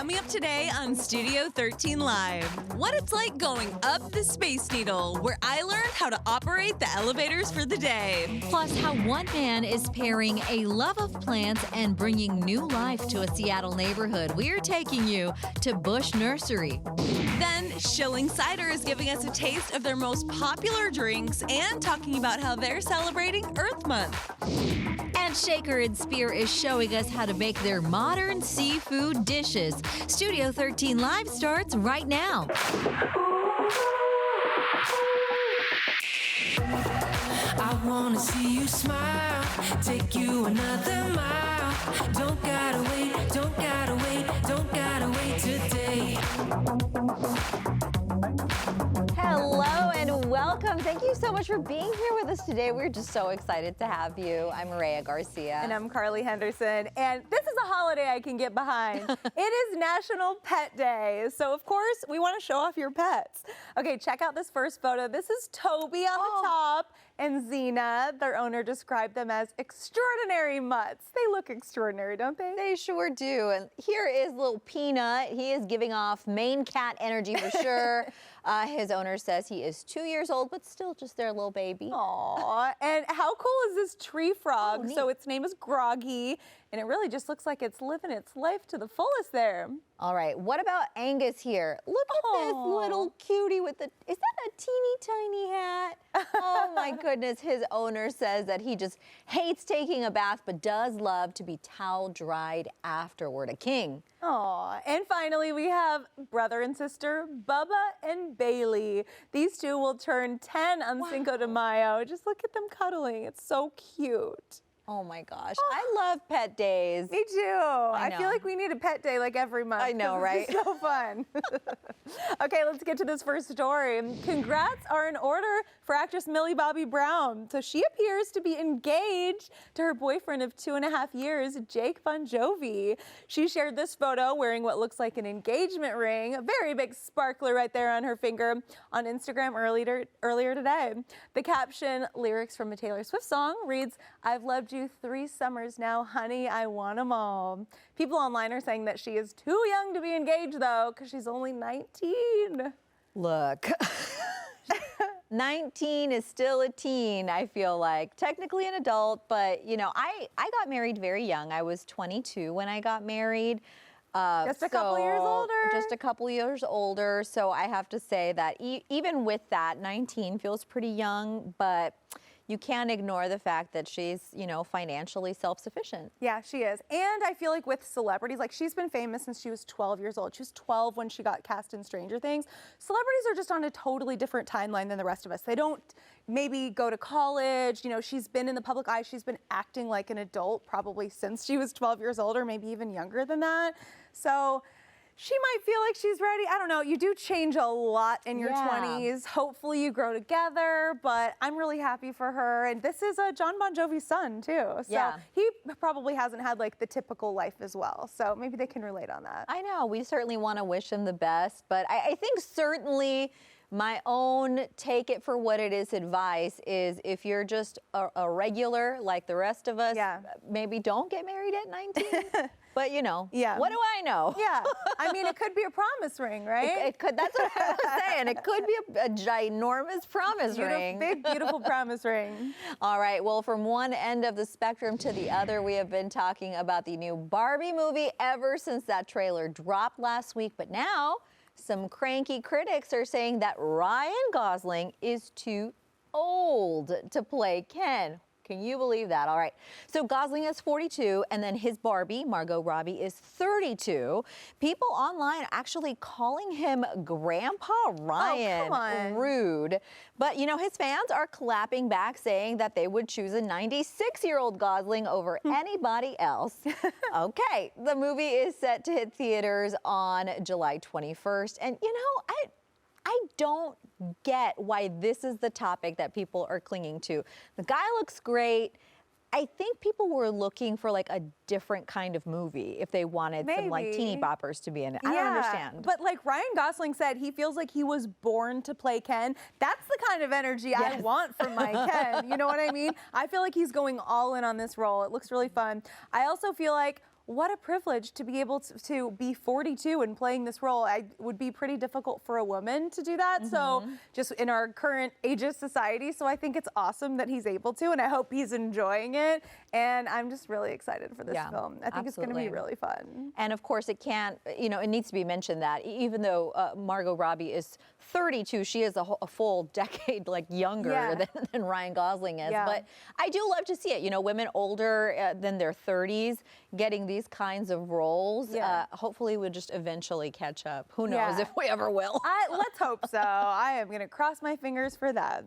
Coming up today on Studio 13 Live, what it's like going up the Space Needle, where I learned how to operate the elevators for the day. Plus, how one man is pairing a love of plants and bringing new life to a Seattle neighborhood. We're taking you to Bush Nursery. Then, Schilling Cider is giving us a taste of their most popular drinks and talking about how they're celebrating Earth Month. And Shaker and Spear is showing us how to make their modern seafood dishes. Studio 13 Live starts right now. I wanna see you smile, take you another mile. Don't gotta wait, don't gotta wait, don't gotta wait today. Hello and welcome. Thank you so much for being here with us today. We're just so excited to have you. I'm Mireya Garcia. And I'm Carly Henderson. And this is a holiday I can get behind. It is National Pet Day. So, of course, we want to show off your pets. Okay, check out this first photo. This is Toby on the top and Xena. Their owner described them as extraordinary mutts. They look extraordinary, don't they? They sure do. And here is little Peanut. He is giving off Maine cat energy for sure. His owner says he is 2 years old, but still just their little baby. Aww. And how cool is this tree frog? Oh, so its name is Groggy, and it really just looks like it's living its life to the fullest there. All right, what about Angus here? Look at this little cutie with the, is that a teeny tiny hat? Oh my goodness, his owner says that he just hates taking a bath, but does love to be towel dried afterward, a king. Aw, and finally we have brother and sister, Bubba and Bailey. These two will turn 10 on Cinco de Mayo. Just look at them cuddling, it's so cute. Oh my gosh, I love pet days. Me too. I feel like we need a pet day like every month. I know, right? It's so fun. Okay, let's get to this first story. Congrats are in order for actress Millie Bobby Brown. So she appears to be engaged to her boyfriend of 2.5 years, Jake Bon Jovi. She shared this photo wearing what looks like an engagement ring, a very big sparkler right there on her finger, on Instagram earlier today. The caption, lyrics from a Taylor Swift song, reads, "I've loved you 3 summers now, honey, I want them all." People online are saying that she is too young to be engaged, though, because she's only 19. Look, 19 is still a teen, I feel like. Technically an adult, but, you know, I got married very young. I was 22 when I got married. Just a couple years older. Just a couple years older. So I have to say that even with that, 19 feels pretty young, but you can't ignore the fact that she's, you know, financially self-sufficient. Yeah, she is. And I feel like with celebrities, like she's been famous since she was 12 years old. She was 12 when she got cast in Stranger Things. Celebrities are just on a totally different timeline than the rest of us. They don't maybe go to college. You know, she's been in the public eye. She's been acting like an adult probably since she was 12 years old or maybe even younger than that. So she might feel like she's ready. I don't know. You do change a lot in your 20s. Hopefully you grow together, but I'm really happy for her. And this is John Bon Jovi's son, too. So he probably hasn't had like the typical life as well. So maybe they can relate on that. I know. We certainly want to wish him the best, but I think certainly my own take it for what it is advice is if you're just a regular like the rest of us, maybe don't get married at 19. But, you know, what do I know? Yeah. I mean, it could be a promise ring, right? It could. That's what I was saying. It could be a ginormous promise ring. Big, beautiful promise ring. All right. Well, from one end of the spectrum to the other, we have been talking about the new Barbie movie ever since that trailer dropped last week. But now some cranky critics are saying that Ryan Gosling is too old to play Ken. Can you believe that? All right. So Gosling is 42, and then his Barbie, Margot Robbie, is 32. People online actually calling him Grandpa Ryan. Oh, come on. Rude. But, you know, his fans are clapping back, saying that they would choose a 96-year-old Gosling over anybody else. Okay. The movie is set to hit theaters on July 21st. And, you know, I don't get why this is the topic that people are clinging to. The guy looks great. I think people were looking for like a different kind of movie if they wanted some like teeny boppers to be in it. I don't understand. But like Ryan Gosling said, he feels like he was born to play Ken. That's the kind of energy I want from my Ken. You know what I mean? I feel like he's going all in on this role. It looks really fun. I also feel like what a privilege to be able to be 42 and playing this role. It would be pretty difficult for a woman to do that. So just in our current ageist society. So I think it's awesome that he's able to, and I hope he's enjoying it. And I'm just really excited for this film. I think it's going to be really fun. And of course, it can't, it needs to be mentioned that even though Margot Robbie is 32, she is a full decade younger than Ryan Gosling is. But I do love to see it. Women older than their 30s getting these kinds of roles. Hopefully we'll just eventually catch up. Who knows if we ever will. Let's hope so. I am going to cross my fingers for that.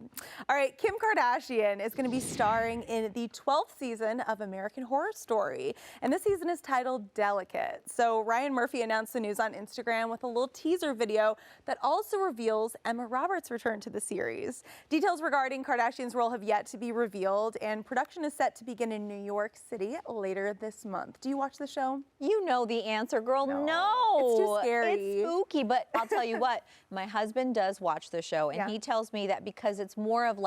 All right, Kim Kardashian is going to be starring in the 12th season of American Horror Story. And this season is titled Delicate. So Ryan Murphy announced the news on Instagram with a little teaser video that also reveals Emma Roberts' return to the series. Details regarding Kardashian's role have yet to be revealed, and production is set to begin in New York City later this month. Do you watch the show? You know the answer, girl. No. It's too scary. It's spooky, but I'll tell you what, my husband does watch the show, and he tells me that because it's more of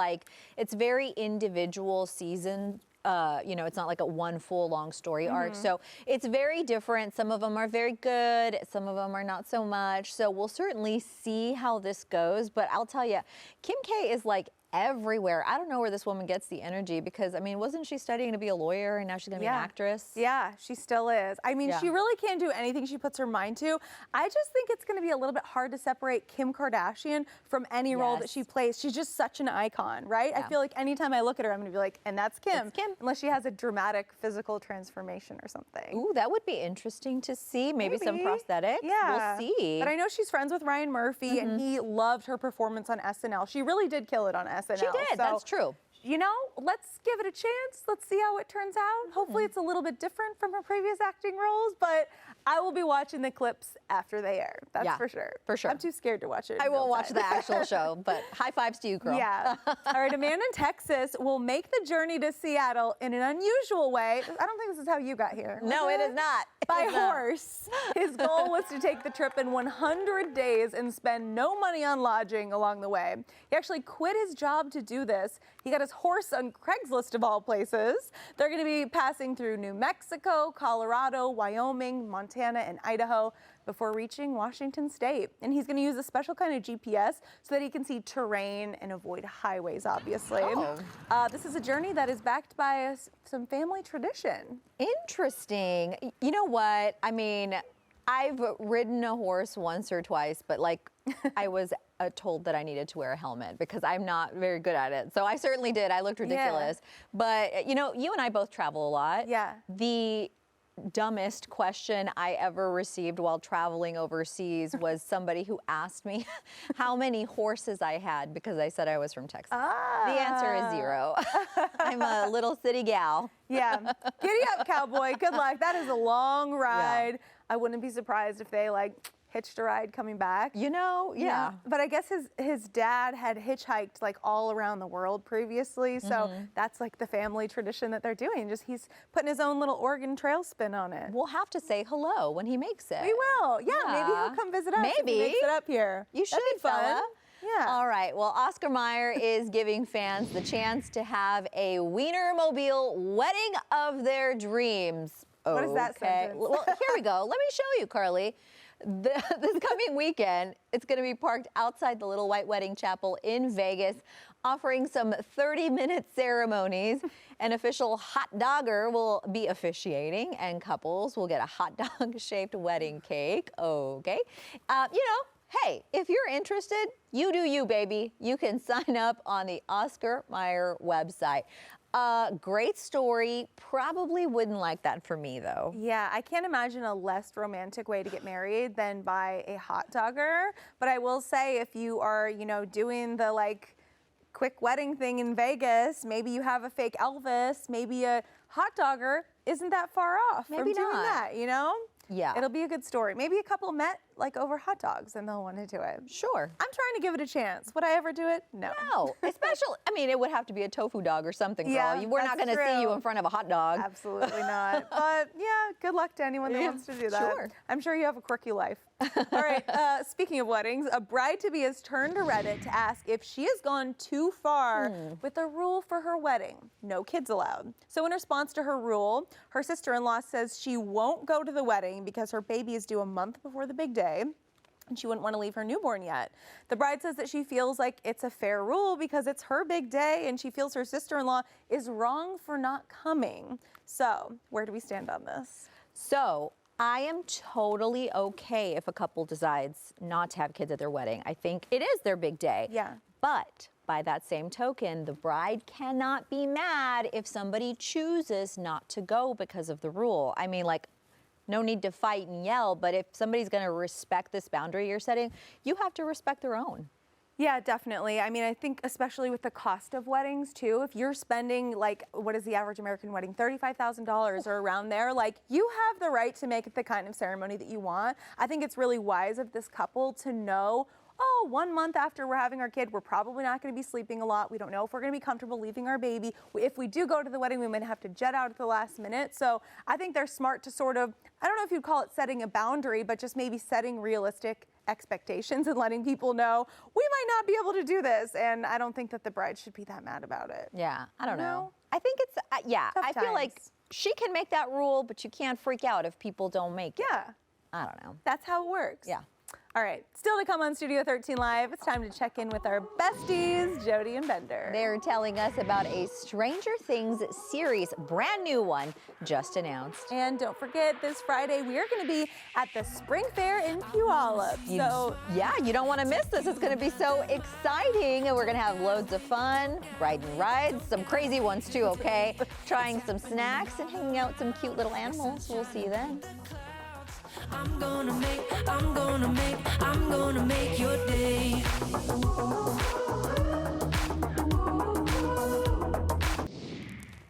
it's very individual season. It's not like a one full long story arc. So it's very different. Some of them are very good. Some of them are not so much. So we'll certainly see how this goes. But I'll tell you, Kim K is everywhere. I don't know where this woman gets the energy because, wasn't she studying to be a lawyer and now she's going to be an actress? Yeah, she still is. She really can do anything she puts her mind to. I just think it's going to be a little bit hard to separate Kim Kardashian from any role that she plays. She's just such an icon, right? I feel like anytime I look at her, I'm going to be like, and that's Kim. It's Kim. Unless she has a dramatic physical transformation or something. Ooh, that would be interesting to see. Maybe some prosthetics. Yeah. We'll see. But I know she's friends with Ryan Murphy, and he loved her performance on SNL. She really did kill it on SNL. She did, that's true. Let's give it a chance. Let's see how it turns out. Hopefully it's a little bit different from her previous acting roles, but I will be watching the clips after they air. That's for sure. For sure. I'm too scared to watch it. I won't watch the actual show, but high fives to you, girl. Yeah. All right, a man in Texas will make the journey to Seattle in an unusual way. I don't think this is how you got here. No, it is not. By horse. His goal was to take the trip in 100 days and spend no money on lodging along the way. He actually quit his job to do this. He got his horse on Craigslist of all places. They're going to be passing through New Mexico, Colorado, Wyoming, Montana, and Idaho before reaching Washington State. And he's going to use a special kind of GPS so that he can see terrain and avoid highways, obviously. This is a journey that is backed by some family tradition. Interesting. You know what? I've ridden a horse once or twice, but I was told that I needed to wear a helmet because I'm not very good at it. So I certainly did. I looked ridiculous. But, you and I both travel a lot. Yeah. The dumbest question I ever received while traveling overseas was somebody who asked me how many horses I had because I said I was from Texas. The answer is 0. I'm a little city gal. Yeah. Giddy up, cowboy. Good luck. That is a long ride. I wouldn't be surprised if they hitched a ride coming back. Yeah. But I guess his dad had hitchhiked all around the world previously, so that's the family tradition that they're doing. Just he's putting his own little Oregon Trail spin on it. We'll have to say hello when he makes it. We will. Yeah. Maybe he'll come visit us. Maybe. If he makes it up here. You should, That'd be fun. fella. Yeah. All right. Well, Oscar Mayer is giving fans the chance to have a Wienermobile wedding of their dreams. What is that sentence? Well, here we go. Let me show you, Carly. This coming weekend, it's going to be parked outside the Little White Wedding Chapel in Vegas, offering some 30-minute ceremonies. An official hot dogger will be officiating, and couples will get a hot dog-shaped wedding cake. Okay. Hey, if you're interested, you do you, baby. You can sign up on the Oscar Mayer website. Great story. Probably wouldn't like that for me, though. Yeah, I can't imagine a less romantic way to get married than by a hot dogger. But I will say, if you are, doing the quick wedding thing in Vegas, maybe you have a fake Elvis, maybe a hot dogger isn't that far off from doing that, Yeah. It'll be a good story. Maybe a couple met like over hot dogs and they'll want to do it. Sure. I'm trying to give it a chance. Would I ever do it? No. No, especially, I mean, it would have to be a tofu dog or something, girl. Yeah, We're not going that's to see you true. in front of a hot dog. Absolutely not. But yeah, good luck to anyone that wants to do that. Sure. I'm sure you have a quirky life. All right, speaking of weddings, a bride-to-be has turned to Reddit to ask if she has gone too far with a rule for her wedding. No kids allowed. So in response to her rule, her sister-in-law says she won't go to the wedding because her baby is due a month before the big day, and she wouldn't want to leave her newborn yet. The bride says that she feels like it's a fair rule because it's her big day, and she feels her sister-in-law is wrong for not coming. So where do we stand on this? So I am totally okay if a couple decides not to have kids at their wedding. I think it is their big day. Yeah. But by that same token, the bride cannot be mad if somebody chooses not to go because of the rule. I mean, like, no need to fight and yell, but if somebody's going to respect this boundary you're setting, you have to respect their own. Yeah, definitely. I mean, I think especially with the cost of weddings too, if you're spending like, what is the average American wedding? $35,000 or around there, like you have the right to make it the kind of ceremony that you want. I think it's really wise of this couple to know, oh, 1 month after we're having our kid, we're probably not going to be sleeping a lot. We don't know if we're going to be comfortable leaving our baby. If we do go to the wedding, we might have to jet out at the last minute. So I think they're smart to sort of, I don't know if you'd call it setting a boundary, but just maybe setting realistic expectations and letting people know we might not be able to do this. And I don't think that the bride should be that mad about it. Yeah, I don't know. No? I think it's, yeah, Tough I feel like times. she can make that rule, but you can't freak out if people don't make it. Yeah, I don't know. that's how it works. Yeah. All right, still to come on Studio 13 Live, it's time to check in with our besties, Jody and Bender. They're telling us about a Stranger Things series, brand new one, just announced. And don't forget, this Friday, we are going to be at the Spring Fair in Puyallup. Yeah, you don't want to miss this. It's going to be so exciting. And we're going to have loads of fun, brighten rides, some crazy ones too, okay? Trying some snacks and hanging out with some cute little animals. We'll see you then. I'm gonna make your day.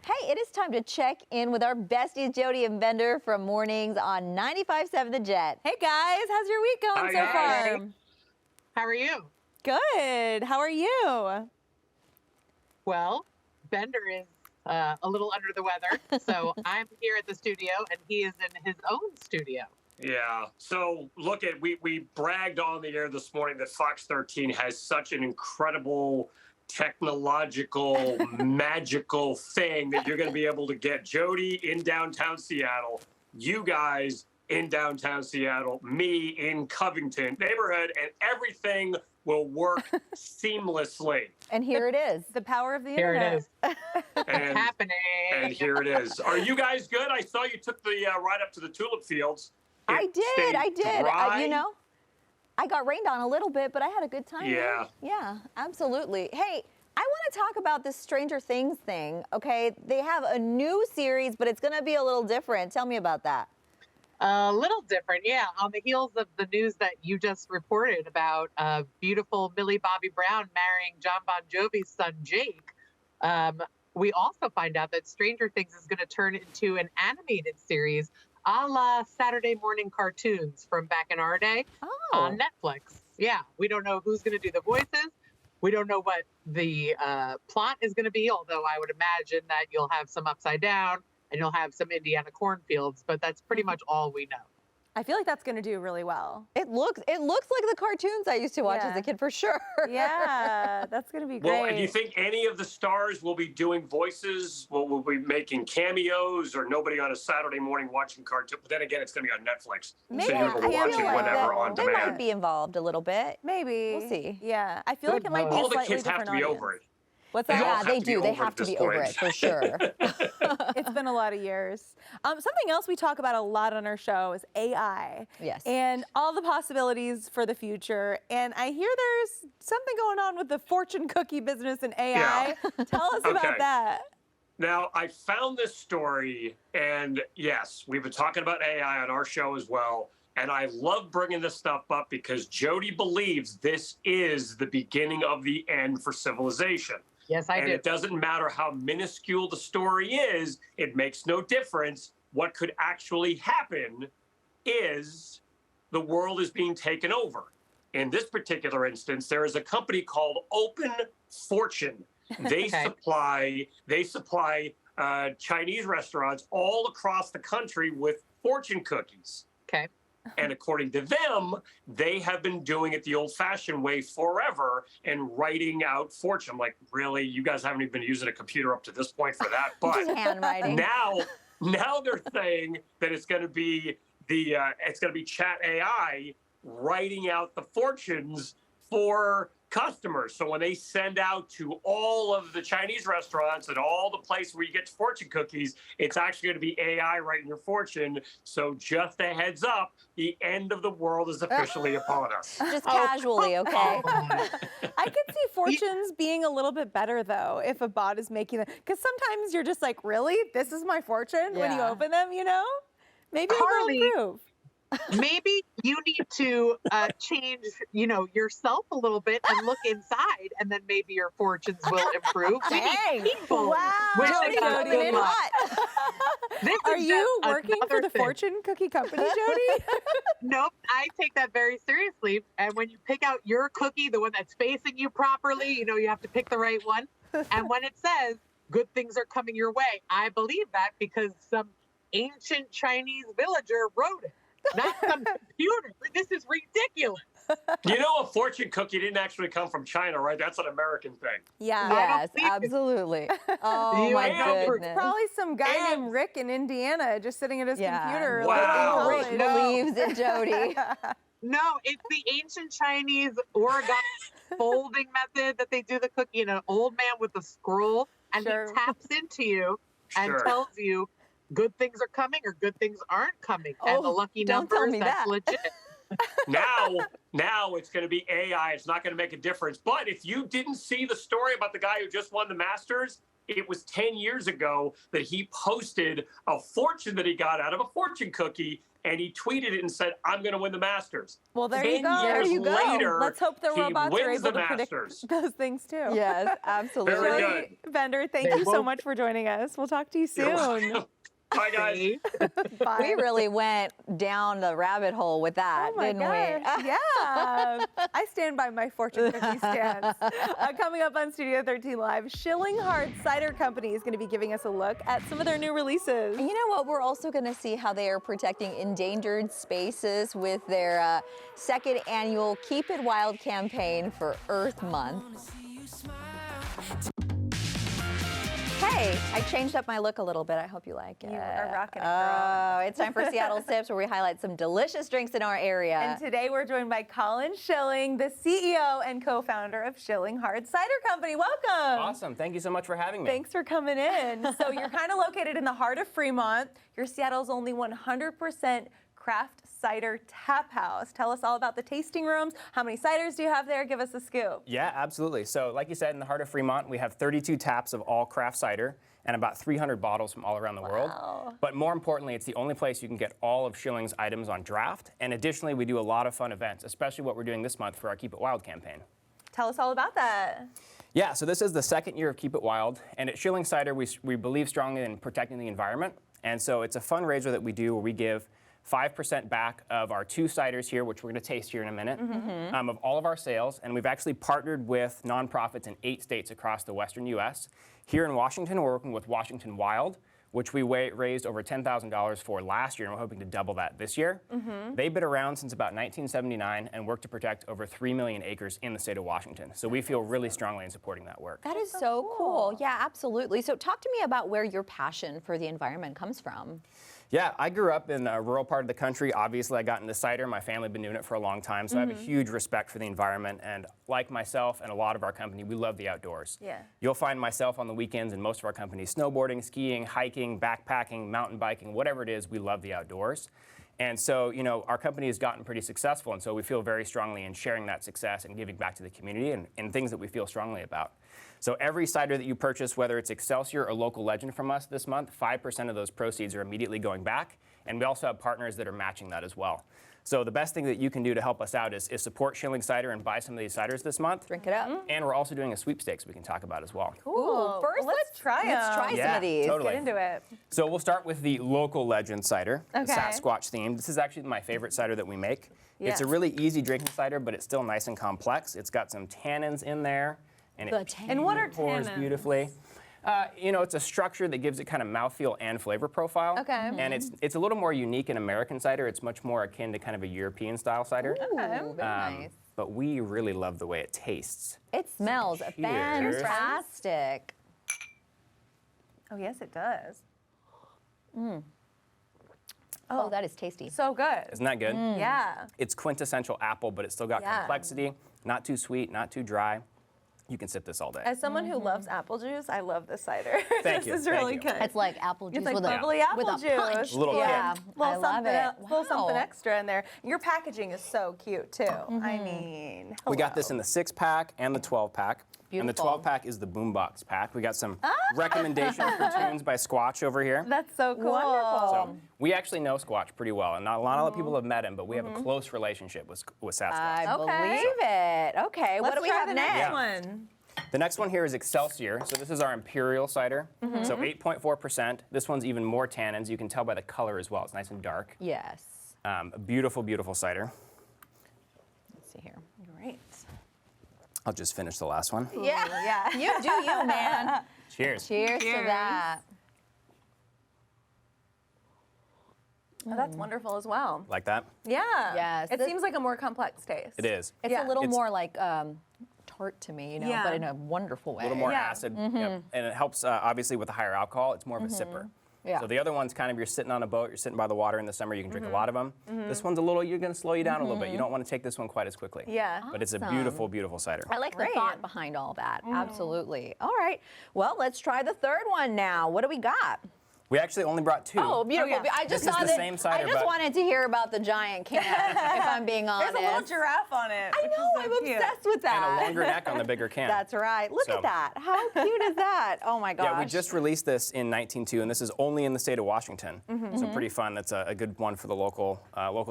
Hey, it is time to check in with our besties, Jody and Bender, from mornings on 95.7 The Jet. Hey guys, how's your week going so far? How are you? Good. How are you? Well, Bender is a little under the weather, so I'm here at the studio, and he is in his own studio. Yeah. So look at, we bragged on the air this morning that Fox 13 has such an incredible technological, magical thing that you're going to be able to get Jody in downtown Seattle, you guys in downtown Seattle, me in Covington neighborhood, and everything will work seamlessly. And here it is. The power of the Here internet. it is. And, Happening. and here it is. Are you guys good? I saw you took the ride up to the tulip fields. I did. Dry. You know, I got rained on a little bit, but I had a good time. Yeah. Yeah, absolutely. Hey, I want to talk about this Stranger Things thing, okay? They have a new series, but it's going to be a little different. Tell me about that. A little different, yeah. On the heels of the news that you just reported about beautiful Millie Bobby Brown marrying John Bon Jovi's son, Jake, we also find out that Stranger Things is going to turn into an animated series a la Saturday morning cartoons from back in our day on Netflix. Yeah, we don't know who's going to do the voices. We don't know what the plot is going to be, although I would imagine that you'll have some Upside Down and you'll have some Indiana cornfields, but that's pretty much all we know. I feel like that's going to do really well. It looks like the cartoons I used to watch as a kid, for sure. Yeah, that's going to be great. Well, and do you think any of the stars will be doing voices? Will be making cameos, or nobody on a Saturday morning watching cartoon? But then again, it's going to be on Netflix, Maybe. so you're able to I feel watch it like whenever on They might demand. be involved a little bit. Maybe. We'll see. Yeah, I feel like it might be All a the slightly kids have different to be audience. over it. What's They that? all Yeah, have they to be do. They over have at to this be over point. it, for sure. It's been a lot of years. Something else we talk about a lot on our show is AI. Yes. And all the possibilities for the future. And I hear there's something going on with the fortune cookie business and AI. Tell us about Okay. that. Now, I found this story, and yes, we've been talking about AI on our show as well. And I love bringing this stuff up because Jody believes this is the beginning of the end for civilization. Yes, I And do. it doesn't matter how minuscule the story is, it makes no difference. What could actually happen is the world is being taken over. In this particular instance, there is a company called Open Fortune. They supply Chinese restaurants all across the country with fortune cookies. Okay. And according to them, they have been doing it the old-fashioned way forever and writing out fortune. I'm like, really? You guys haven't even been using a computer up to this point for that? But handwriting. now they're saying that it's going to be chat AI writing out the fortunes for customers. So when they send out to all of the Chinese restaurants and all the places where you get fortune cookies, it's actually going to be AI writing your fortune. So just a heads up, the end of the world is officially upon us. Just casually, okay? I could see fortunes being a little bit better, though, if a bot is making them. Because sometimes you're just like, really? This is my fortune? When you open them, you know? Maybe it'll improve. Maybe you need to change, yourself a little bit and look inside, and then maybe your fortunes will improve. We need people. Wow. wishing us Jody, good luck. This Are is you just working for another the thing. fortune cookie company, Jody? Nope, I take that very seriously. And when you pick out your cookie, the one that's facing you properly, you have to pick the right one. And when it says good things are coming your way, I believe that because some ancient Chinese villager wrote it. Not some computer. This is ridiculous. A fortune cookie didn't actually come from China, right? That's an American thing. Yeah. Yes, believe it. absolutely. Oh, You my ain't no proof. goodness. Probably some guy named Rick in Indiana just sitting at his computer. Wow. like, Rick in college. believes in Jody. No, it's the ancient Chinese origami folding method that they do the cookie in an old man with a scroll, and Sure. he taps into you and Sure. tells you good things are coming or good things aren't coming. And the Oh, lucky don't tell numbers, me that's that. legit. Now it's going to be AI. It's not going to make a difference. But if you didn't see the story about the guy who just won the Masters, it was 10 years ago that he posted a fortune that he got out of a fortune cookie, and he tweeted it and said, I'm going to win the Masters. Well, there 10 you go. years There you go. later, Let's hope the he robots are wins able the to predict Masters. those things too. Yes, absolutely. Very Jody Bender, thank They you so won't. much for joining us. We'll talk to you You're soon. welcome. Bye, guys. See? Bye. We really went down the rabbit hole with that, Oh my didn't gosh. we? Yeah. I stand by my fortune cookie stance. Coming up on Studio 13 Live, Shilling Hard Cider Company is going to be giving us a look at some of their new releases. And you know what? We're also going to see how they are protecting endangered spaces with their second annual Keep It Wild campaign for Earth Month. Hey, I changed up my look a little bit. I hope you like it. You are rocking it, girl. Oh, it's time for Seattle Sips, where we highlight some delicious drinks in our area. And today we're joined by Colin Schilling, the CEO and co-founder of Shilling Hard Cider Company. Welcome. Awesome. Thank you so much for having me. Thanks for coming in. So you're kind of located in the heart of Fremont. You're Seattle's only 100% craft cider tap house. Tell us all about the tasting rooms. How many ciders do you have there? Give us a scoop. Yeah, absolutely. So like you said, in the heart of Fremont, we have 32 taps of all craft cider and about 300 bottles from all around the world. But more importantly, it's the only place you can get all of Shilling's items on draft. And additionally, we do a lot of fun events, especially what we're doing this month for our Keep It Wild campaign. Tell us all about that. Yeah, so this is the second year of Keep It Wild. And at Shilling Cider, we believe strongly in protecting the environment. And so it's a fundraiser that we do where we give 5% back of our 2 ciders here, which we're going to taste here in a minute, of all of our sales. And we've actually partnered with nonprofits in 8 states across the western U.S. Here in Washington, we're working with Washington Wild, which we raised over $10,000 for last year, and we're hoping to double that this year. They've been around since about 1979 and work to protect over 3 million acres in the state of Washington. So we feel really strongly in supporting that work. That is so cool. Yeah, absolutely. So talk to me about where your passion for the environment comes from. Yeah, I grew up in a rural part of the country. Obviously, I got into cider. My family had been doing it for a long time, so I have a huge respect for the environment. And like myself and a lot of our company, we love the outdoors. Yeah. You'll find myself on the weekends and most of our companies snowboarding, skiing, hiking, backpacking, mountain biking, whatever it is, we love the outdoors. And so, our company has gotten pretty successful, and so we feel very strongly in sharing that success and giving back to the community and things that we feel strongly about. So every cider that you purchase, whether it's Excelsior or Local Legend from us this month, 5% of those proceeds are immediately going back, and we also have partners that are matching that as well. So the best thing that you can do to help us out is support Schilling Cider and buy some of these ciders this month. Drink it up. And we're also doing a sweepstakes we can talk about as well. Ooh, first let's try let's try Yeah, some of these. totally. Get into it. So we'll start with the local legend cider, the Okay. Sasquatch themed. This is actually my favorite cider that we make. It's a Yes. really easy drinking cider, but it's still nice and complex. It's got some tannins in there, and The it tannins. And what are pours tannins? beautifully. You know, it's a structure that gives it kind of mouthfeel and flavor profile. Okay. And it's a little more unique in American cider. It's much more akin to kind of a European style cider. Ooh, very nice. But we really love the way it tastes. It smells Cheers. fantastic. Oh, yes, it does. Oh, that is tasty. So good. Isn't that good? Yeah. It's quintessential apple, but it's still got Yeah. complexity. Not too sweet, not too dry. You can sip this all day. As someone who loves apple juice, I love this cider. Thank you, This is thank really you. good. It's like apple juice It's like with bubbly a apple with a juice. punch. Little yeah, kick. I love something, it. little something Wow. extra in there. Your packaging is so cute too. I mean, We got this in the 6-pack and the 12-pack. And the Beautiful. 12-pack is the boombox pack. We got some recommendations for tunes by Squatch over here. that's so cool. Wonderful. So we actually know Squatch pretty well, and not a lot of people have met him, but we have a close relationship with Sasquatch. I Okay. believe it. Okay, what Let's do we try have the next? next one. The next one here is Excelsior. So this is our imperial cider. So 8.4%. This one's even more tannins. You can tell by the color as well. It's nice and dark. Yes. A beautiful, beautiful cider. Let's see here. Great. I'll just finish the last one. Yeah, Yeah. you do you, man. Cheers. Cheers to that. Oh, that's wonderful as well. Like that? Yeah. Yes, It this- seems like a more complex taste. It is. It's Yeah. a little It's- more like tart to me, you know, Yeah. but in a wonderful way. A little more Yeah. acid. Yep. And it helps, obviously, with the higher alcohol. It's more of a sipper. Yeah. So the other one's kind of you're sitting on a boat, you're sitting by the water in the summer, you can drink a lot of them. This one's a little, you're going to slow you down a little bit. You don't want to take this one quite as quickly. Yeah. But it's a Awesome. beautiful, beautiful cider. I like the Great. thought behind all that. Absolutely. All right. Well, let's try the third one now. What do we got? We actually only brought 2. Oh, beautiful. yeah. I just This is saw the that. same cider, I just but- wanted to hear about the giant can, if I'm being honest. There's a little giraffe on it. I which is know. so I'm cute. obsessed with that. And a longer neck on the bigger can. That's right. Look So- at that. How cute is that? Oh my gosh. Yeah, we just released this in 19.2, and this is only in the state of Washington. So pretty fun. That's a good one for the local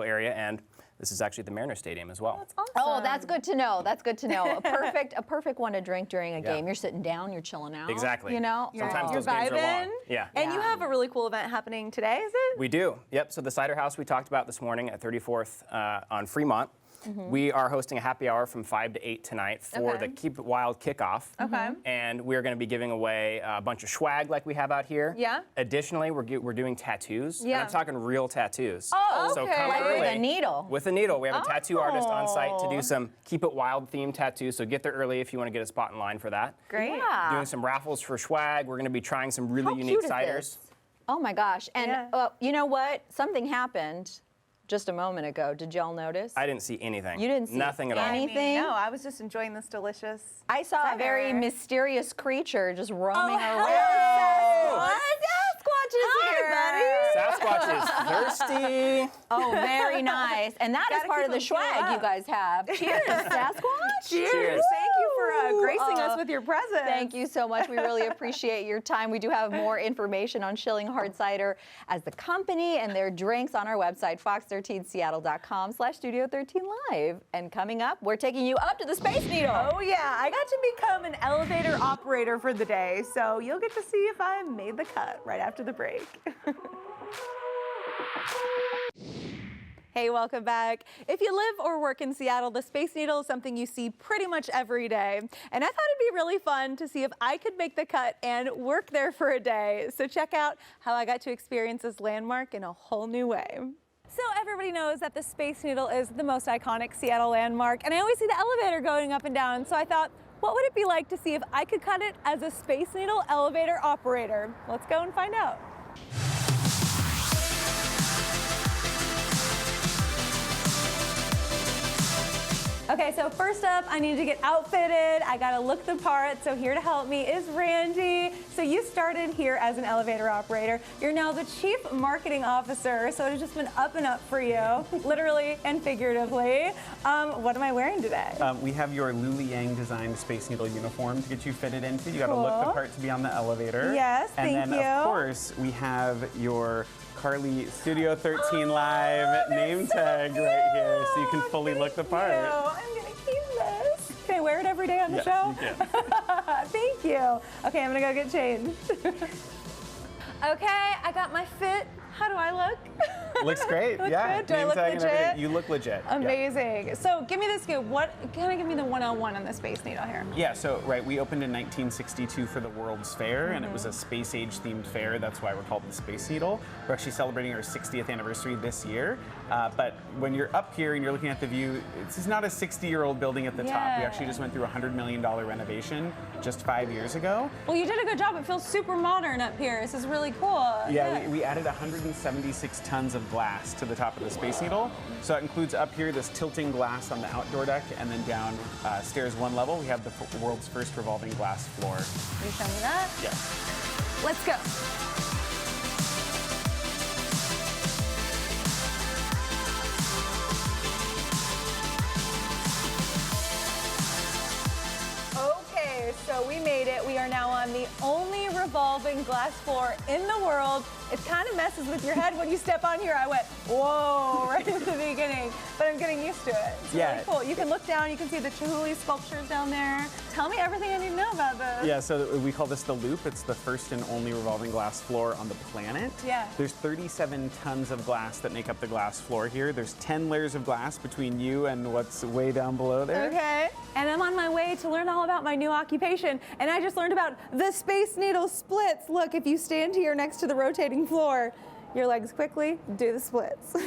area, and this is actually at the Mariner Stadium as well. Oh, that's good to know. That's good to know. A perfect one to drink during a Yeah. game. You're sitting down, you're chilling out. Exactly. You know. Sometimes You're those games are long. vibing. Yeah. And you Yeah. have a really cool event happening today, is it? We do. Yep. So the cider house we talked about this morning at 34th on Fremont. We are hosting a happy hour from 5 to 8 tonight for Okay. the Keep It Wild kickoff. Okay. And we're going to be giving away a bunch of swag like we have out here. Yeah. Additionally, we're doing tattoos. And Yeah. I'm talking real tattoos. Oh, So okay. come Like early. with a needle. With a needle. We have a tattoo artist on site to Oh. do some Keep It Wild themed tattoos. So get there early if you want to get a spot in line for that. Great. Yeah. Doing some raffles for swag. We're going to be trying some really How unique cute is ciders. this? Oh my gosh. And Yeah. you know what? Something happened just a moment ago. Did y'all notice? I didn't see anything. You didn't see nothing at all. any- anything? No, I was just enjoying this delicious. I saw a very cider. mysterious creature just roaming around. What? Sasquatch is here. Sasquatch is thirsty. Oh, very nice. And that is Gotta part keep of the them filled swag you up. guys have. Cheers, Sasquatch. Cheers. Cheers. Thank you for gracing us with your presence. Thank you so much. We really appreciate your time. We do have more information on Schilling Hard Cider as the company and their drinks on our website, fox13seattle.com/studio13live. And coming up, we're taking you up to the Space Needle. Oh yeah, I got to become an elevator operator for the day, so you'll get to see if I made the cut right after the break. Hey, welcome back. If you live or work in Seattle, the Space Needle is something you see pretty much every day. And I thought it'd be really fun to see if I could make the cut and work there for a day. So check out how I got to experience this landmark in a whole new way. So everybody knows that the Space Needle is the most iconic Seattle landmark, and I always see the elevator going up and down. So I thought, what would it be like to see if I could cut it as a Space Needle elevator operator? Let's go and find out. Okay, so first up, I need to get outfitted. I gotta look the part, so here to help me is Randy. So you started here as an elevator operator. You're now the Chief Marketing Officer, so it's just been up and up for you, literally and figuratively. What am I wearing today? We have your Lulu Yang designed Space Needle uniform to get you fitted into. You got to look the Cool. part to be on the elevator. Yes, and thank then you. of course we have your Carly Studio 13 Live name tag right here, so you can fully look the part. I'm gonna keep this. Can I wear it every day on the Yes, show? you can. Thank you. Okay, I'm gonna go get changed. Okay, I got my fit. How do I look? Looks great. Look Yeah. good? Do I Name look tag and everything. legit? You look legit. Yeah. Amazing. So give me the scoop. What kind of give me the 101 on the Space Needle here? Yeah, so we opened in 1962 for the World's Fair, and it was a space age themed fair. That's why we're called the Space Needle. We're actually celebrating our 60th anniversary this year. But when you're up here and you're looking at the view, this is not a 60-year-old building at the top. We actually just went through a $100 million renovation just 5 years ago. Well, you did a good job. It feels super modern up here. This is really cool. Yeah, we added 176 tons of glass to the top of the Space Needle. So that includes up here this tilting glass on the outdoor deck, and then down stairs one level, we have the world's first revolving glass floor. Can you show me that? Yes. Let's go. Okay, so we made it. We are now on the only revolving glass floor in the world. It kind of messes with your head when you step on here. I went, whoa, right in the beginning, but I'm getting used to it. It's really cool. You can look down, you can see the Chihuly sculptures down there. Tell me everything I need to know about this. Yeah, so we call this the Loop. It's the first and only revolving glass floor on the planet. Yeah. There's 37 tons of glass that make up the glass floor here. There's 10 layers of glass between you and what's way down below there. Okay, and I'm on my way to learn all about my new occupation, and I just learned about the Space Needle splits. Look, if you stand here next to the rotating floor, your legs quickly do the splits. So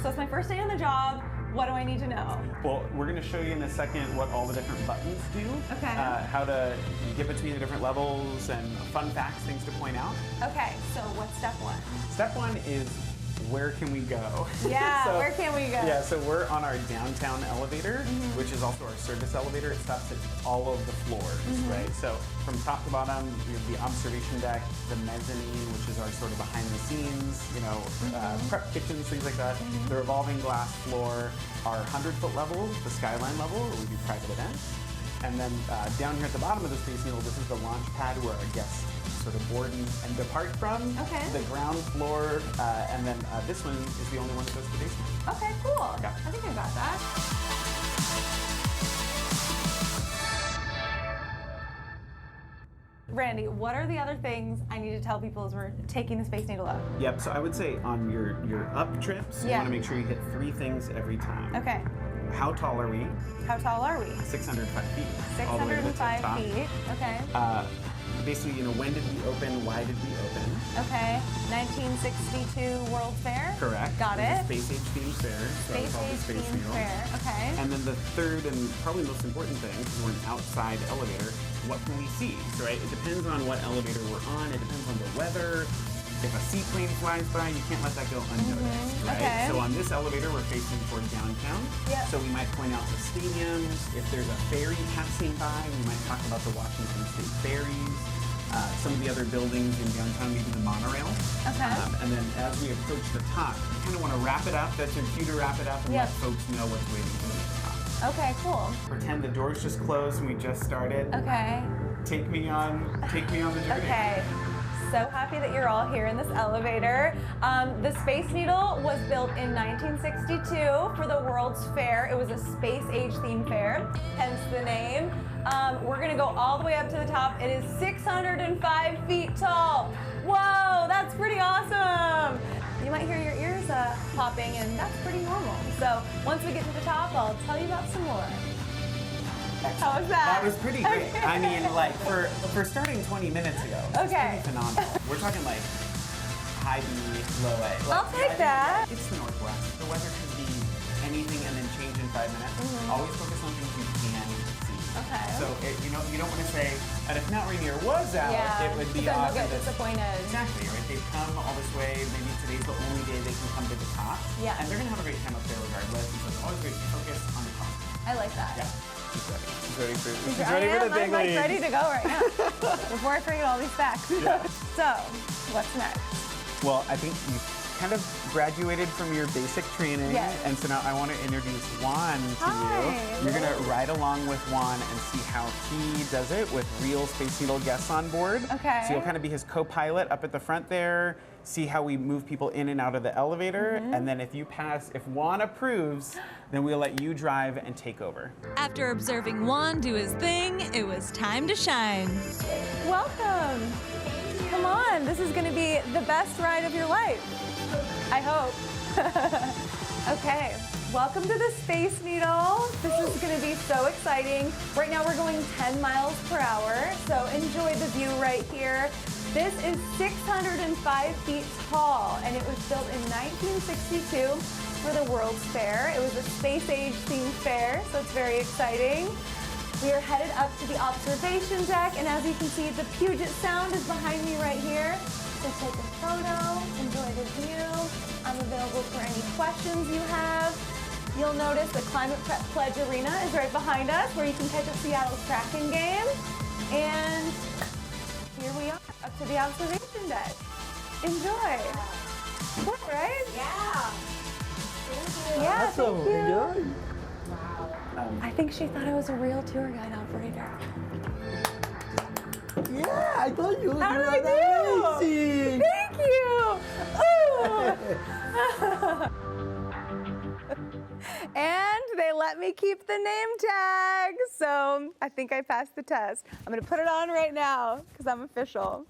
it's my first day on the job. What do I need to know? Well, we're going to show you in a second what all the different buttons do. Okay. How to get between the different levels and fun facts, things to point out. Okay, so what's step one? Step one is where can we go? Yeah, where can we go? Yeah, so we're on our downtown elevator, which is also our service elevator. It stops at all of the floors, right? So from top to bottom, you have the observation deck, the mezzanine, which is our sort of behind the scenes, prep kitchens, things like that. The revolving glass floor, our 100-foot level, the skyline level, where we do private events. And then down here at the bottom of the Space Needle, this is the launch pad where our guests sort of board and depart from. Okay. The ground floor, and then this one is the only one that goes to the basement. Okay, cool. Yeah. I think I got that. Randy, what are the other things I need to tell people as we're taking the Space Needle up? Yep, so I would say on your up trips, you want to make sure you hit 3 things every time. Okay. How tall are we? How tall are we? 605 feet. all the way to the 605 top. feet. Okay. Basically, when did we open? Why did we open? Okay. 1962 World Fair. Correct. Got It was it. a space age themed fair. So it's Space called the Age Space Themed Needle. Fair. Okay. And then the third and probably most important thing, because we're an outside elevator, what can we see? So, right, it depends on what elevator we're on. It depends on the weather. If a seaplane flies by, you can't let that go unnoticed, right? Okay. So on this elevator, we're facing toward downtown. Yep. So we might point out the stadiums. If there's a ferry passing by, we might talk about the Washington State ferries. Some of the other buildings in downtown, maybe the monorail. Okay. And then as we approach the top, you kind of want to wrap it up. That's your cue to wrap it up and let folks know what's waiting for them at the top. Okay, cool. Pretend the doors just closed and we just started. Okay. Take me on the journey. Okay. So happy that you're all here in this elevator. The Space Needle was built in 1962 for the World's Fair. It was a space age themed fair, hence the name. We're gonna go all the way up to the top. It is 605 feet tall. Whoa, that's pretty awesome. You might hear your ears popping, and that's pretty normal. So once we get to the top, I'll tell you about some more. How was that? That was pretty great. Okay. I mean, like, for starting 20 minutes ago, it's Okay. pretty phenomenal. We're talking like high B, low A. Like, I'll take that. It's the Northwest. The weather can be anything and then change in 5 minutes. Always focus on things you can see. Okay. So, you don't want to say, and if Mount Rainier was out, Yeah, it would be but then awesome. they'll get disappointed. Exactly, right? They've come all this way. Maybe today's the only day they can come to the top. Yeah. And they're going to have a great time up there regardless. So it's always great to focus on the top. I like that. Yeah. She's ready. She's ready for the big I'm like leagues. ready to go right now. Before I forget all these facts. Yeah. So, what's next? Well, I think you kind of graduated from your basic training, Yes. and so now I want to introduce Juan to Hi. you. You're gonna ride along with Juan and see how he does it with real Space Needle guests on board. Okay. So you'll kind of be his co-pilot up at the front there, see how we move people in and out of the elevator, and then if Juan approves, then we'll let you drive and take over. After observing Juan do his thing, it was time to shine. Welcome. Come on, this is going to be the best ride of your life. I hope. Okay, welcome to the Space Needle. This is going to be so exciting. Right now we're going 10 miles per hour, so enjoy the view right here. This is 605 feet tall, and it was built in 1962 for the World's Fair. It was a space age themed fair, so it's very exciting. We are headed up to the observation deck, and as you can see, the Puget Sound is behind me right here. So take a photo, enjoy the view. I'm available for any questions you have. You'll notice the Climate Pledge Arena is right behind us, where you can catch a Seattle Kraken game. And here we are, up to the observation deck. Enjoy. Cool, right? Yeah. Yeah, thank you. I think she thought I was a real tour guide operator. Yeah, I told you. How you did I are do? amazing. Thank you. And they let me keep the name tag, so I think I passed the test. I'm gonna put it on right now because I'm official.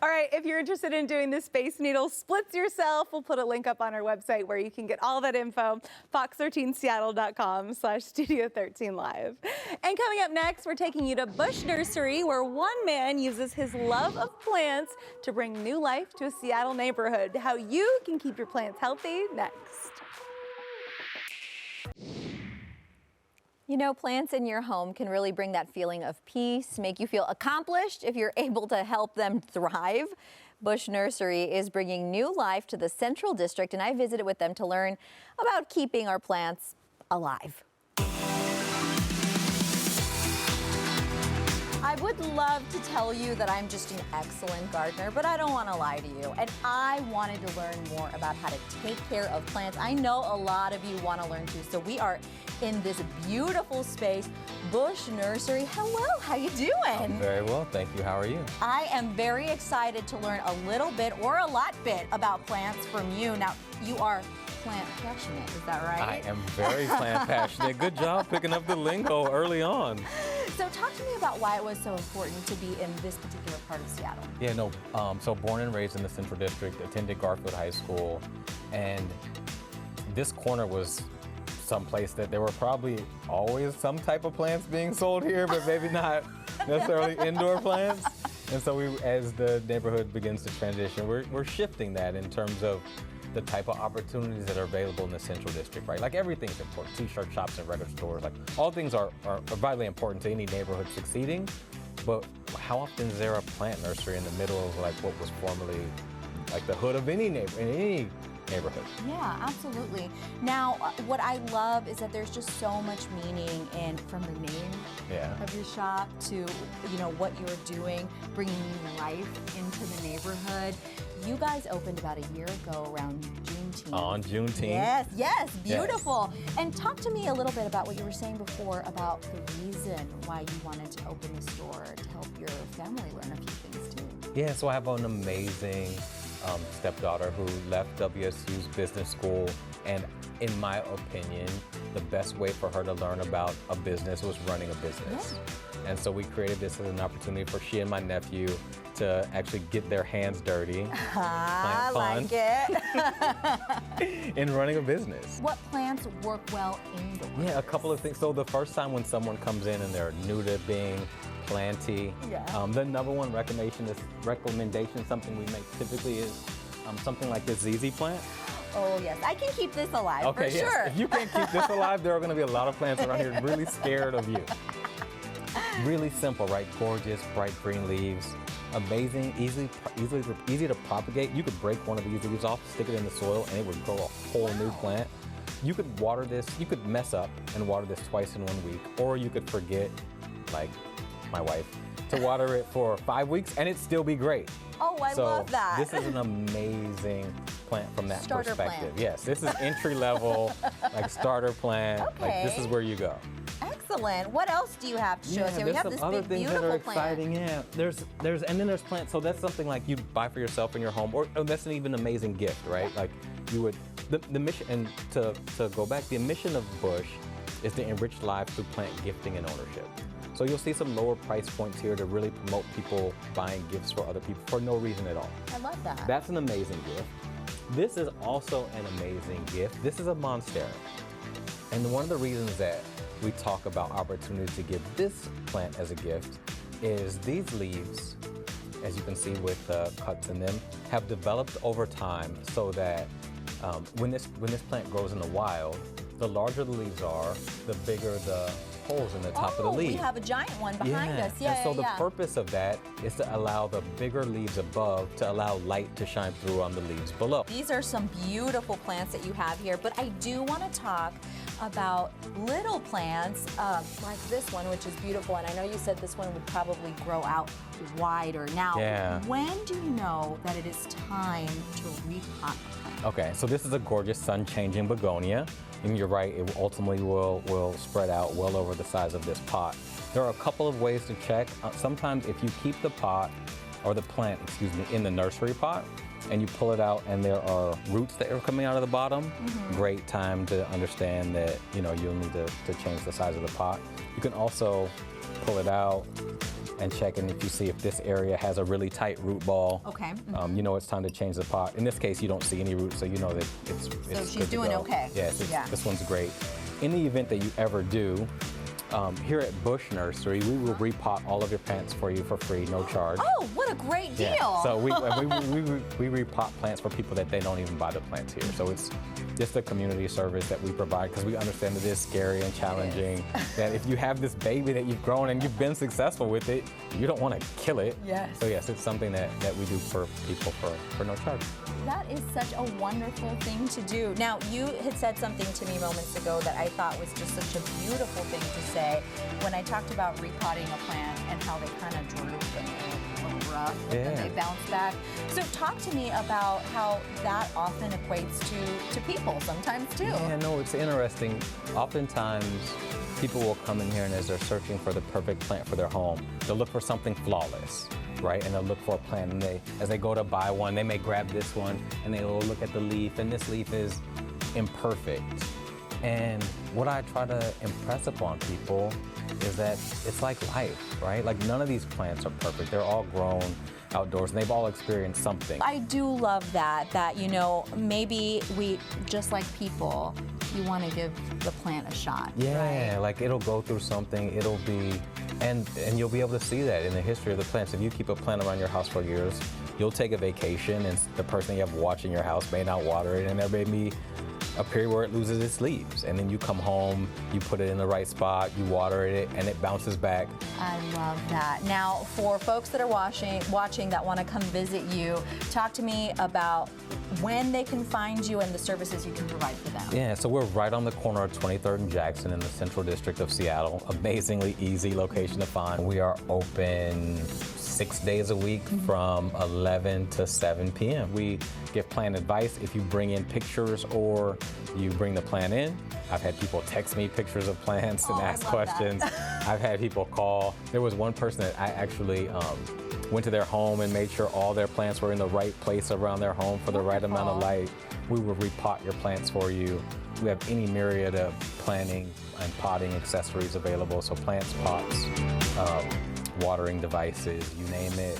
All right, if you're interested in doing the Space Needle splits yourself, we'll put a link up on our website where you can get all that info, fox13seattle.com/Studio13Live. And coming up next, we're taking you to Bush Nursery, where one man uses his love of plants to bring new life to a Seattle neighborhood. How you can keep your plants healthy next. You know, plants in your home can really bring that feeling of peace, make you feel accomplished if you're able to help them thrive. Bush Nursery is bringing new life to the Central District, and I visited with them to learn about keeping our plants alive. I would love to tell you that I'm just an excellent gardener, but I don't want to lie to you. And I wanted to learn more about how to take care of plants. I know a lot of you want to learn too, so we are in this beautiful space, Bush Nursery. Hello, how you doing? Very well, thank you. How are you? I am very excited to learn a little bit or a lot bit about plants from you. Now, you are plant passionate, is that right? I am very plant passionate. Good job picking up the lingo early on. So talk to me about why it was so important to be in this particular part of Seattle. Yeah, no, so born and raised in the Central District, attended Garfield High School, and this corner was someplace that there were probably always some type of plants being sold here, but maybe not necessarily indoor plants. And so as the neighborhood begins to transition, we're shifting that in terms of the type of opportunities that are available in the Central District, right? Like everything's important, t-shirt shops and record stores, like all things are vitally important to any neighborhood succeeding, but how often is there a plant nursery in the middle of like what was formerly like the hood of any neighborhood? Yeah, absolutely. Now, what I love is that there's just so much meaning in from the name of your shop to, you know, what you're doing, bringing new life into the neighborhood. You guys opened about a year ago around Juneteenth. On Juneteenth. Yes, beautiful. Yes. And talk to me a little bit about what you were saying before about the reason why you wanted to open the store to help your family learn a few things too. Yeah, so I have an amazing stepdaughter who left WSU's business school, and in my opinion, the best way for her to learn about a business was running a business. Yeah. And so we created this as an opportunity for she and my nephew to actually get their hands dirty. I like it. In running a business. What plants work well indoors? Yeah, a couple of things. So the first time when someone comes in and they're new to being planty, the number one recommendation, something we make typically is something like this ZZ plant. Oh yes, I can keep this alive for sure. If you can't keep this alive, there are going to be a lot of plants around here really scared of you. Really simple, right? Gorgeous, bright green leaves. Amazing, easy to propagate. You could break one of these leaves off, stick it in the soil, and it would grow a whole new plant. You could water this, you could mess up and water this twice in 1 week, or you could forget, like my wife, to water it for 5 weeks and it'd still be great. Oh, I So love that. this is an amazing plant from that Starter perspective. plant. Yes, this is entry level, like starter plant. Like this is Okay. where you go. Excellent. What else do you have to show us here? We there's have some this other big, things that beautiful are plant. exciting. Yeah, and then there's plants. So that's something like you buy for yourself in your home, or that's an even amazing gift, right? Like you would the mission. And to go back, the mission of Bush is to enrich lives through plant gifting and ownership. So you'll see some lower price points here to really promote people buying gifts for other people for no reason at all. I love that. That's an amazing gift. This is also an amazing gift. This is a monstera. And one of the reasons that we talk about opportunities to give this plant as a gift is these leaves, as you can see with cuts in them, have developed over time so that when this plant grows in the wild, the larger the leaves are, the bigger the holes in the top of the leaf. We have a giant one behind us. Yeah, and so yeah, the purpose of that is to allow the bigger leaves above to allow light to shine through on the leaves below. These are some beautiful plants that you have here, but I do want to talk about little plants like this one, which is beautiful. And I know you said this one would probably grow out wider. Now, when do you know that it is time to repot the plant? Okay, so this is a gorgeous sun-changing begonia. And you're right, it ultimately will spread out well over the size of this pot. There are a couple of ways to check. Sometimes if you keep the pot, or the plant, excuse me, in the nursery pot, and you pull it out and there are roots that are coming out of the bottom, great time to understand that, you know, you'll need to change the size of the pot. You can also pull it out and check, and if you see if this area has a really tight root ball, Okay. you know it's time to change the pot. In this case, you don't see any roots, so you know that it's So she's good to doing go. okay. Yes, Yeah. this one's great. In the event that you ever do, here at Bush Nursery, we will repot all of your plants for you for free, no charge. Oh, what a great deal. Yeah. So we repot plants for people that they don't even buy the plants here. So it's just a community service that we provide because we understand that it is scary and challenging. That if you have this baby that you've grown and you've been successful with it, you don't want to kill it. Yes. So yes, it's something that we do for people for no charge. That is such a wonderful thing to do. Now, you had said something to me moments ago that I thought was just such a beautiful thing to say when I talked about repotting a plant and how they kind of droop and they're a little rough, but then they bounce back. So talk to me about how that often equates to people sometimes too. Yeah, no, it's interesting. Oftentimes, people will come in here and as they're searching for the perfect plant for their home, they'll look for something flawless, right? And they'll look for a plant, and as they go to buy one, they may grab this one, and they'll look at the leaf, and this leaf is imperfect. And what I try to impress upon people is that it's like life, right? Like none of these plants are perfect. They're all grown outdoors, and they've all experienced something. I do love that, you know, maybe we, just like people, you want to give the plant a shot. Yeah, like it'll go through something, it'll be, and you'll be able to see that in the history of the plants. If you keep a plant around your house for years, you'll take a vacation and the person you have watching your house may not water it, and there may be a period where it loses its leaves, and then you come home, you put it in the right spot, you water it, and it bounces back. I love that. Now, for folks that are watching that want to come visit you, talk to me about when they can find you and the services you can provide for them. Yeah, so we're right on the corner of 23rd and Jackson in the Central District of Seattle. Amazingly easy location to find. We are open 6 days a week from 11 to 7 p.m. We give plant advice if you bring in pictures or you bring the plant in. I've had people text me pictures of plants and ask questions. I've had people call. There was one person that I actually went to their home and made sure all their plants were in the right place around their home for the right amount of light. We will repot your plants for you. We have any myriad of planting and potting accessories available, so plants, pots, watering devices, you name it.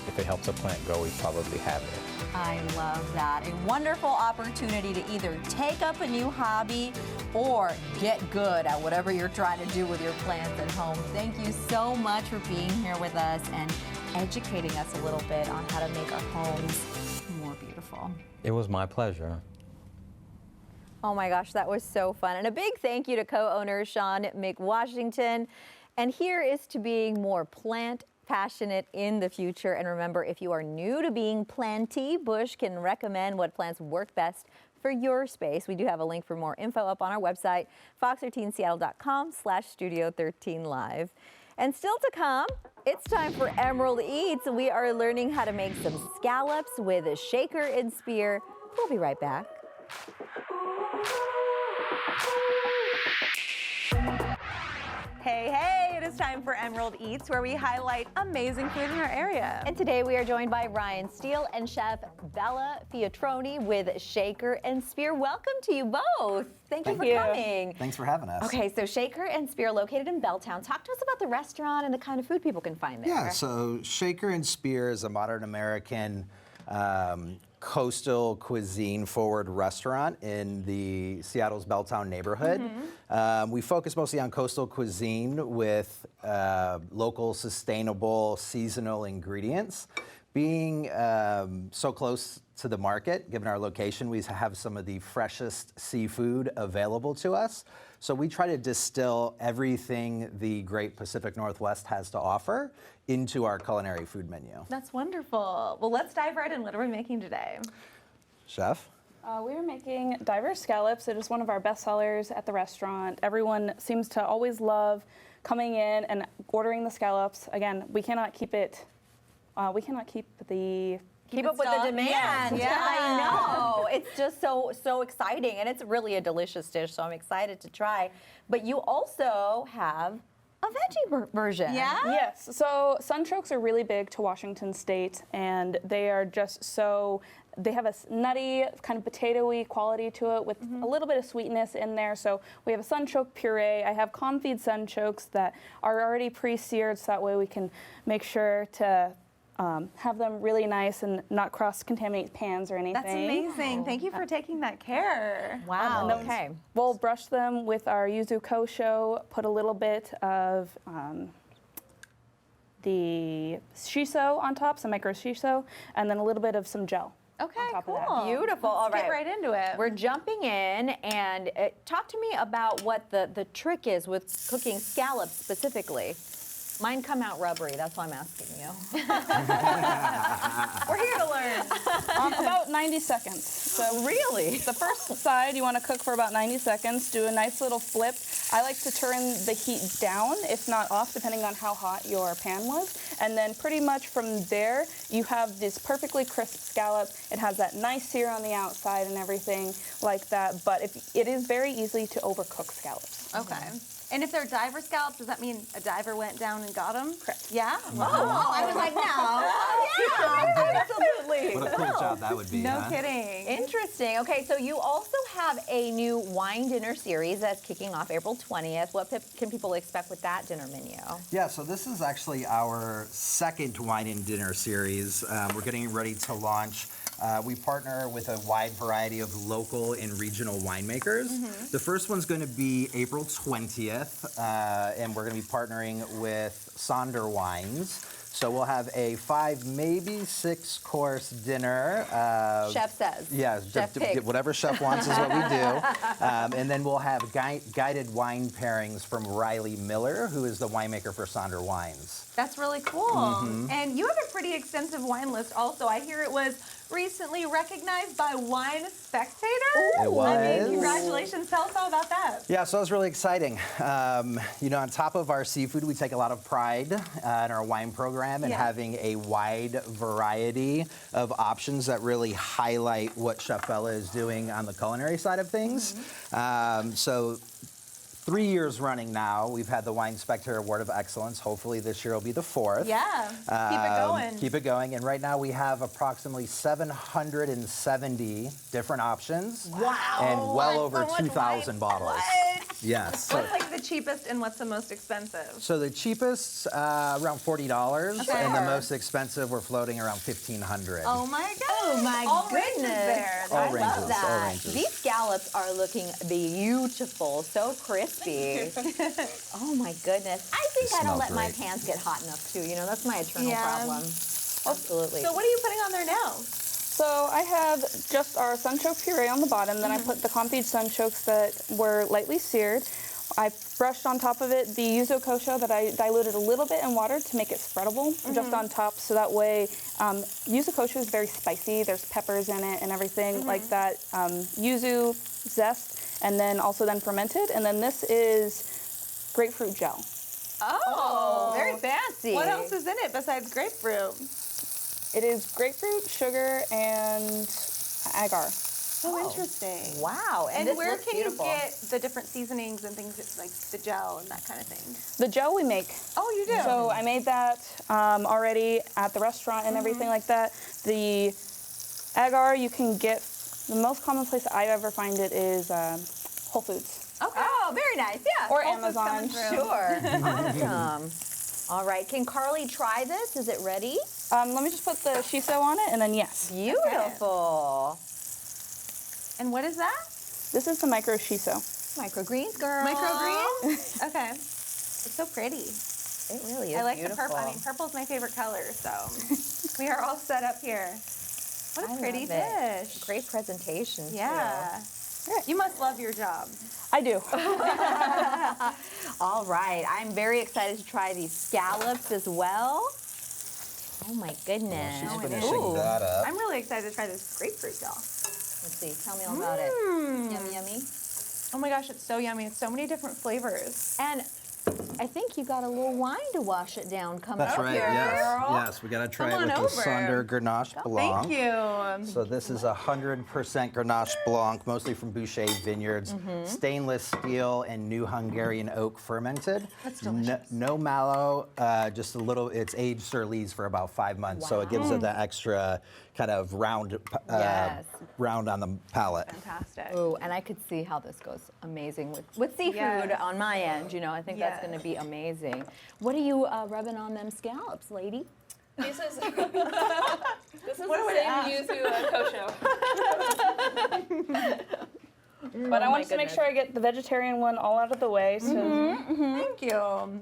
If it helps a plant grow, we probably have it. I love that. A wonderful opportunity to either take up a new hobby or get good at whatever you're trying to do with your plants at home. Thank you so much for being here with us and educating us a little bit on how to make our homes more beautiful. It was my pleasure. Oh my gosh, that was so fun. And a big thank you to co-owner Sean McWashington. And here is to being more plant passionate in the future. And remember, if you are new to being plantee, Bush can recommend what plants work best for your space. We do have a link for more info up on our website, fox13seattle.com/studio13live. And still to come, it's time for Emerald Eats. We are learning how to make some scallops with a shaker and spear. We'll be right back. Hey, hey, it is time for Emerald Eats, where we highlight amazing food in our area. And today we are joined by Ryan Steele and Chef Bella Fiotroni with Shaker and Spear. Welcome to you both. Thank you for coming. Thanks for having us. Okay, so Shaker and Spear located in Belltown. Talk to us about the restaurant and the kind of food people can find there. Yeah, so Shaker and Spear is a modern American coastal cuisine forward restaurant in the Seattle's Belltown neighborhood. We focus mostly on coastal cuisine with local, sustainable, seasonal ingredients. Being so close to the market, given our location, we have some of the freshest seafood available to us. So we try to distill everything the great Pacific Northwest has to offer into our culinary food menu. That's wonderful. Well, let's dive right in. What are we making today? Chef? We are making diver scallops. It is one of our best sellers at the restaurant. Everyone seems to always love coming in and ordering the scallops. Again, we cannot keep it. We cannot keep up with the demand. Yeah. I know. It's just so exciting, and it's really a delicious dish, so I'm excited to try. But you also have a veggie version. Yeah? Yes. So sunchokes are really big to Washington State, and they are just so. They have a nutty, kind of potato-y quality to it with a little bit of sweetness in there. So we have a sunchoke puree. I have confit sunchokes that are already pre-seared, so that way we can make sure to have them really nice and not cross-contaminate pans or anything. That's amazing. Thank you for taking that care. Wow. Okay. We'll brush them with our yuzu kosho, put a little bit of the shiso on top, some micro shiso, and then a little bit of some gel. Okay, on top cool. of that. Beautiful. Let's All right. get right into it. We're jumping in, and talk to me about what the trick is with cooking scallops specifically. Mine come out rubbery, that's why I'm asking you. We're here to learn. About 90 seconds. So Really? the first side you want to cook for about 90 seconds. Do a nice little flip. I like to turn the heat down, if not off, depending on how hot your pan was. And then pretty much from there, you have this perfectly crisp scallop. It has that nice sear on the outside and everything like that. But it is very easy to overcook scallops. Okay. And if they're diver scallops, does that mean a diver went down and got them? Correct. Yeah? Oh, I was like, no. Yeah, absolutely. What a cool job that would be, No huh? kidding. Interesting. Okay, so you also have a new wine dinner series that's kicking off April 20th. What can people expect with that dinner menu? Yeah, so this is actually our second wine and dinner series. We're getting ready to launch. We partner with a wide variety of local and regional winemakers. The first one's going to be April 20th, and we're going to be partnering with Sonder Wines. So we'll have a 5, maybe 6 course dinner. Chef says. Yeah, Chef picks. whatever chef wants is what we do. And then we'll have guided wine pairings from Riley Miller, who is the winemaker for Sonder Wines. That's really cool. And you have a pretty extensive wine list also. I hear it was recently recognized by Wine Spectator. It was. I mean, congratulations. Tell us all about that. Yeah, so it was really exciting. You know, on top of our seafood, we take a lot of pride in our wine program and having a wide variety of options that really highlight what Chef Bella is doing on the culinary side of things. So 3 years running now, we've had the Wine Spectator Award of Excellence. Hopefully this year will be the 4th. Yeah, keep it going. Keep it going. And right now we have approximately 770 different options. Wow. And well over so much 2,000 wine. bottles. What? Yes. What's like the cheapest and what's the most expensive? So the cheapest, around $40, Okay. and the most expensive, we're floating around $1,500. Oh my God. Oh my all goodness. ranges there. All I ranges, love all that. ranges. These scallops are looking beautiful, so crispy. Oh my goodness. I think I don't smell let my great. pans get hot enough too. You know, that's my eternal Yeah. problem. Absolutely. So what are you putting on there now? So I have just our sunchoke puree on the bottom, then I put the confit sunchokes that were lightly seared. I brushed on top of it the yuzu kosho that I diluted a little bit in water to make it spreadable just on top, so that way yuzu kosho is very spicy. There's peppers in it and everything like that. Yuzu zest, and then also then fermented. And then this is grapefruit gel. Oh, very fancy. What else is in it besides grapefruit? It is grapefruit, sugar, and agar. So interesting. Wow. And this where looks can beautiful. you get the different seasonings and things like the gel and that kind of thing? The gel we make. Oh, you do? So I made that already at the restaurant and everything like that. The agar you can get, the most common place I ever find it is Whole Foods. Okay. Oh, very nice. Yeah. Or Whole Foods Amazon. coming through. Sure. Awesome. All right. Can Carly try this? Is it ready? Let me just put the shiso on it and then yes. Beautiful. And what is that? This is the micro shiso. Microgreens, girl. Microgreens? Okay. It's so pretty. It really is I like beautiful. the purple. I mean, purple's my favorite color, so we are all set up here. What a pretty love it. dish. Great presentation. Yeah. You must love your job. I do. All right. I'm very excited to try these scallops as well. Oh my goodness. She's Oh, it finishing Ooh. that up. I'm really excited to try this grapefruit, y'all. Let's see. Tell me all about it. Yummy, yummy. Oh my gosh, it's so yummy. It's so many different flavors. And I think you got a little wine to wash it down coming That's up right, here. yes. Yes, we got to try Come it with on the over. Sonder Grenache Blanc. Thank you. So this is 100% Grenache Blanc, mostly from Boucher Vineyards. Stainless steel and new Hungarian oak fermented. That's delicious. No mallow, just a little, it's aged sur lees for about 5 months. So it gives it that extra kind of round, Yes. round on the palate. Fantastic. Ooh, and I could see how this goes amazing with seafood Yes. on my end. You know, I think that's going to be amazing. What are you rubbing on them scallops, lady? This is the same yuzu kosho. But I wanted to make sure I get the vegetarian one all out of the way. So Thank you.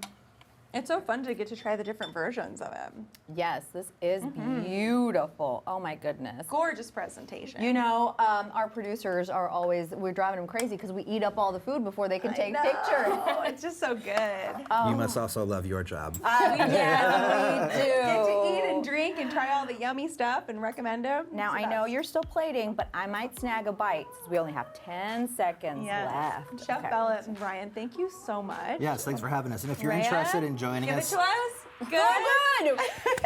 It's so fun to get to try the different versions of it. Yes, this is beautiful. Oh my goodness. Gorgeous presentation. You know, our producers are always, we're driving them crazy because we eat up all the food before they can take pictures. Oh, it's just so good. You must also love your job. Yes, we do. Get to eat and drink and try all the yummy stuff and recommend them. Now, I know you're still plating, but I might snag a bite since we only have 10 seconds left. Chef Okay. Bella and Ryan, thank you so much. Yes, thanks for having us. And if you're Mireya, interested in joining give us, it to us. Good. Oh,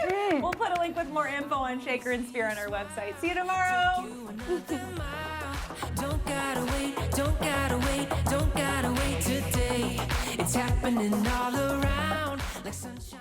good. We'll put a link with more info on Shaker and Spear on our website. See you tomorrow. Don't gotta wait, don't gotta wait, don't gotta wait today. It's happening all around like sunshine.